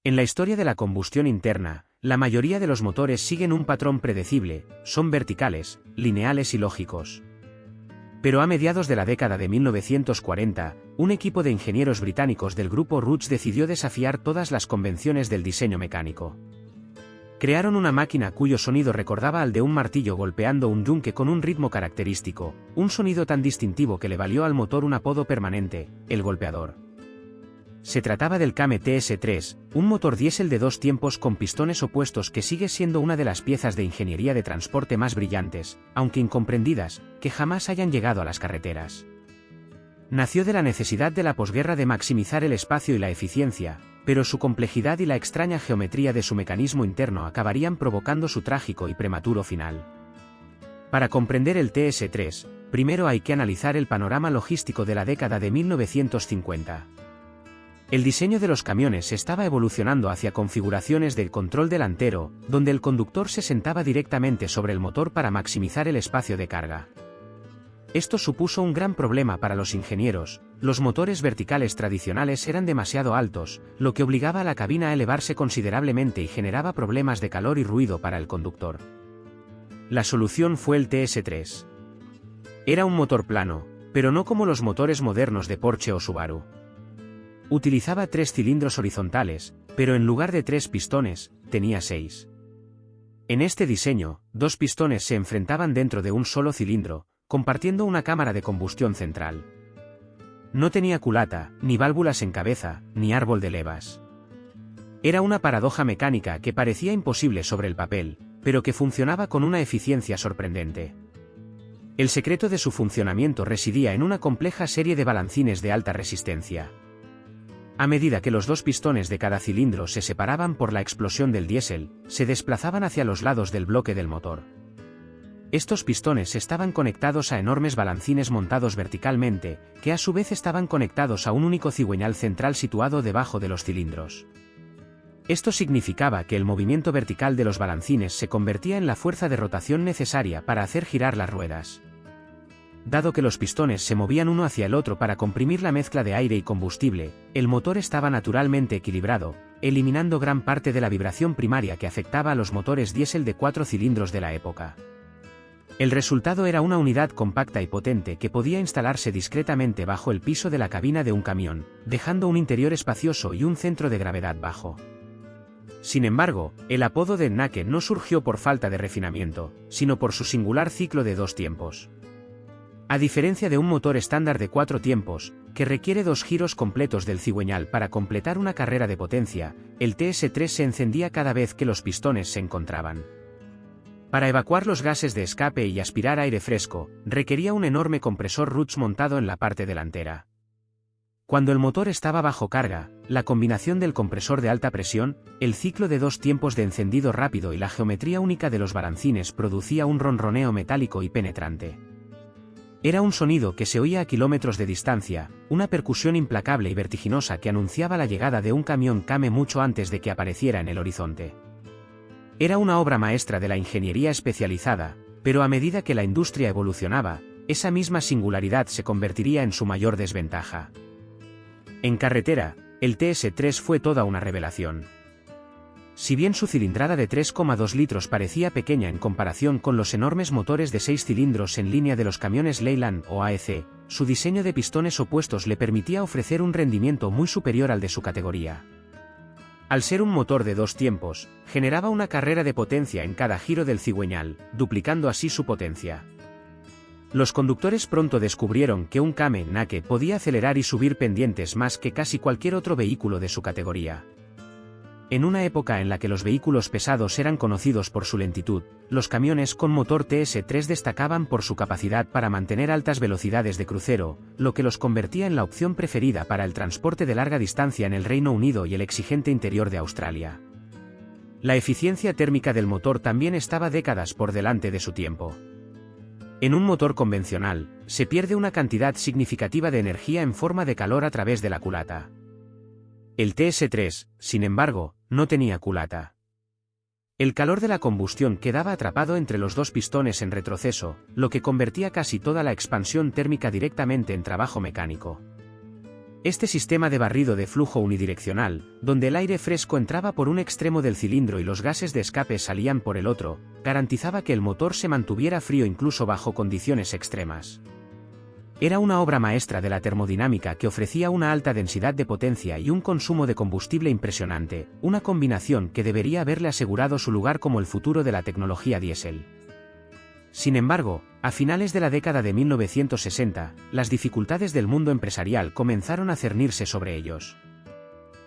En la historia de la combustión interna, la mayoría de los motores siguen un patrón predecible, son verticales, lineales y lógicos. Pero a mediados de la década de 1940, un equipo de ingenieros británicos del grupo Roots decidió desafiar todas las convenciones del diseño mecánico. Crearon una máquina cuyo sonido recordaba al de un martillo golpeando un yunque con un ritmo característico, un sonido tan distintivo que le valió al motor un apodo permanente, el golpeador. Se trataba del Kame TS3, un motor diésel de 2 tiempos con pistones opuestos que sigue siendo una de las piezas de ingeniería de transporte más brillantes, aunque incomprendidas, que jamás hayan llegado a las carreteras. Nació de la necesidad de la posguerra de maximizar el espacio y la eficiencia, pero su complejidad y la extraña geometría de su mecanismo interno acabarían provocando su trágico y prematuro final. Para comprender el TS3, primero hay que analizar el panorama logístico de la década de 1950. El diseño de los camiones estaba evolucionando hacia configuraciones del control delantero, donde el conductor se sentaba directamente sobre el motor para maximizar el espacio de carga. Esto supuso un gran problema para los ingenieros, los motores verticales tradicionales eran demasiado altos, lo que obligaba a la cabina a elevarse considerablemente y generaba problemas de calor y ruido para el conductor. La solución fue el TS3. Era un motor plano, pero no como los motores modernos de Porsche o Subaru. Utilizaba 3 cilindros horizontales, pero en lugar de 3 pistones, tenía 6. En este diseño, 2 pistones se enfrentaban dentro de un solo cilindro, compartiendo una cámara de combustión central. No tenía culata, ni válvulas en cabeza, ni árbol de levas. Era una paradoja mecánica que parecía imposible sobre el papel, pero que funcionaba con una eficiencia sorprendente. El secreto de su funcionamiento residía en una compleja serie de balancines de alta resistencia. A medida que los 2 pistones de cada cilindro se separaban por la explosión del diésel, se desplazaban hacia los lados del bloque del motor. Estos pistones estaban conectados a enormes balancines montados verticalmente, que a su vez estaban conectados a un único cigüeñal central situado debajo de los cilindros. Esto significaba que el movimiento vertical de los balancines se convertía en la fuerza de rotación necesaria para hacer girar las ruedas. Dado que los pistones se movían uno hacia el otro para comprimir la mezcla de aire y combustible, el motor estaba naturalmente equilibrado, eliminando gran parte de la vibración primaria que afectaba a los motores diésel de 4 cilindros de la época. El resultado era una unidad compacta y potente que podía instalarse discretamente bajo el piso de la cabina de un camión, dejando un interior espacioso y un centro de gravedad bajo. Sin embargo, el apodo de Nake no surgió por falta de refinamiento, sino por su singular ciclo de 2 tiempos. A diferencia de un motor estándar de 4 tiempos, que requiere 2 giros completos del cigüeñal para completar una carrera de potencia, el TS3 se encendía cada vez que los pistones se encontraban. Para evacuar los gases de escape y aspirar aire fresco, requería un enorme compresor Roots montado en la parte delantera. Cuando el motor estaba bajo carga, la combinación del compresor de alta presión, el ciclo de 2 tiempos de encendido rápido y la geometría única de los balancines producía un ronroneo metálico y penetrante. Era un sonido que se oía a kilómetros de distancia, una percusión implacable y vertiginosa que anunciaba la llegada de un camión Kame mucho antes de que apareciera en el horizonte. Era una obra maestra de la ingeniería especializada, pero a medida que la industria evolucionaba, esa misma singularidad se convertiría en su mayor desventaja. En carretera, el TS3 fue toda una revelación. Si bien su cilindrada de 3,2 litros parecía pequeña en comparación con los enormes motores de 6 cilindros en línea de los camiones Leyland o AEC, su diseño de pistones opuestos le permitía ofrecer un rendimiento muy superior al de su categoría. Al ser un motor de 2 tiempos, generaba una carrera de potencia en cada giro del cigüeñal, duplicando así su potencia. Los conductores pronto descubrieron que un Kame Nake podía acelerar y subir pendientes más que casi cualquier otro vehículo de su categoría. En una época en la que los vehículos pesados eran conocidos por su lentitud, los camiones con motor TS3 destacaban por su capacidad para mantener altas velocidades de crucero, lo que los convertía en la opción preferida para el transporte de larga distancia en el Reino Unido y el exigente interior de Australia. La eficiencia térmica del motor también estaba décadas por delante de su tiempo. En un motor convencional, se pierde una cantidad significativa de energía en forma de calor a través de la culata. El TS3, sin embargo, no tenía culata. El calor de la combustión quedaba atrapado entre los 2 pistones en retroceso, lo que convertía casi toda la expansión térmica directamente en trabajo mecánico. Este sistema de barrido de flujo unidireccional, donde el aire fresco entraba por un extremo del cilindro y los gases de escape salían por el otro, garantizaba que el motor se mantuviera frío incluso bajo condiciones extremas. Era una obra maestra de la termodinámica que ofrecía una alta densidad de potencia y un consumo de combustible impresionante, una combinación que debería haberle asegurado su lugar como el futuro de la tecnología diésel. Sin embargo, a finales de la década de 1960, las dificultades del mundo empresarial comenzaron a cernirse sobre ellos.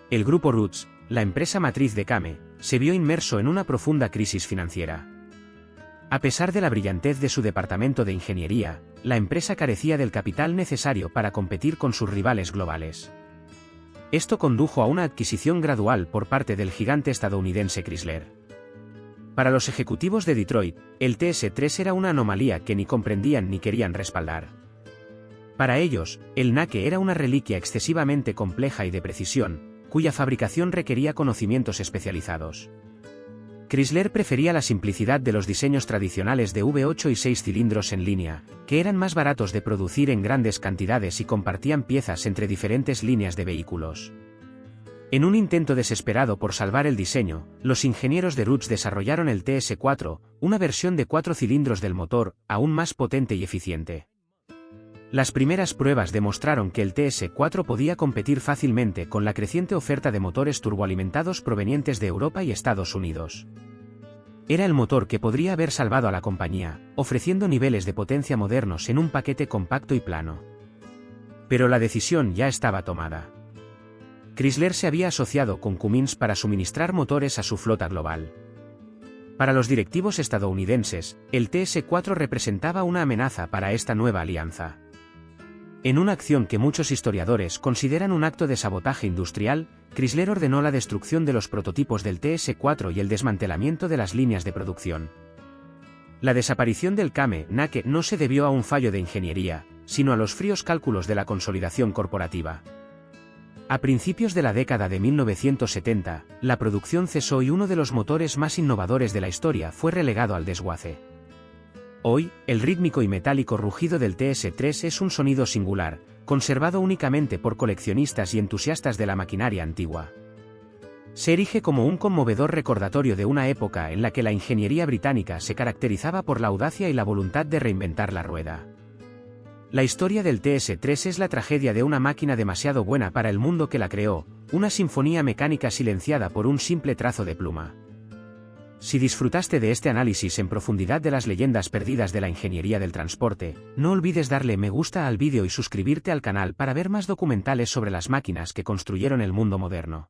El grupo Roots, la empresa matriz de Came, se vio inmerso en una profunda crisis financiera. A pesar de la brillantez de su departamento de ingeniería, la empresa carecía del capital necesario para competir con sus rivales globales. Esto condujo a una adquisición gradual por parte del gigante estadounidense Chrysler. Para los ejecutivos de Detroit, el TS3 era una anomalía que ni comprendían ni querían respaldar. Para ellos, el NACE era una reliquia excesivamente compleja y de precisión, cuya fabricación requería conocimientos especializados. Chrysler prefería la simplicidad de los diseños tradicionales de V8 y 6 cilindros en línea, que eran más baratos de producir en grandes cantidades y compartían piezas entre diferentes líneas de vehículos. En un intento desesperado por salvar el diseño, los ingenieros de Roots desarrollaron el TS4, una versión de 4 cilindros del motor, aún más potente y eficiente. Las primeras pruebas demostraron que el TS4 podía competir fácilmente con la creciente oferta de motores turboalimentados provenientes de Europa y Estados Unidos. Era el motor que podría haber salvado a la compañía, ofreciendo niveles de potencia modernos en un paquete compacto y plano. Pero la decisión ya estaba tomada. Chrysler se había asociado con Cummins para suministrar motores a su flota global. Para los directivos estadounidenses, el TS4 representaba una amenaza para esta nueva alianza. En una acción que muchos historiadores consideran un acto de sabotaje industrial, Chrysler ordenó la destrucción de los prototipos del TS4 y el desmantelamiento de las líneas de producción. La desaparición del NACE no se debió a un fallo de ingeniería, sino a los fríos cálculos de la consolidación corporativa. A principios de la década de 1970, la producción cesó y uno de los motores más innovadores de la historia fue relegado al desguace. Hoy, el rítmico y metálico rugido del TS3 es un sonido singular, conservado únicamente por coleccionistas y entusiastas de la maquinaria antigua. Se erige como un conmovedor recordatorio de una época en la que la ingeniería británica se caracterizaba por la audacia y la voluntad de reinventar la rueda. La historia del TS3 es la tragedia de una máquina demasiado buena para el mundo que la creó, una sinfonía mecánica silenciada por un simple trazo de pluma. Si disfrutaste de este análisis en profundidad de las leyendas perdidas de la ingeniería del transporte, no olvides darle me gusta al vídeo y suscribirte al canal para ver más documentales sobre las máquinas que construyeron el mundo moderno.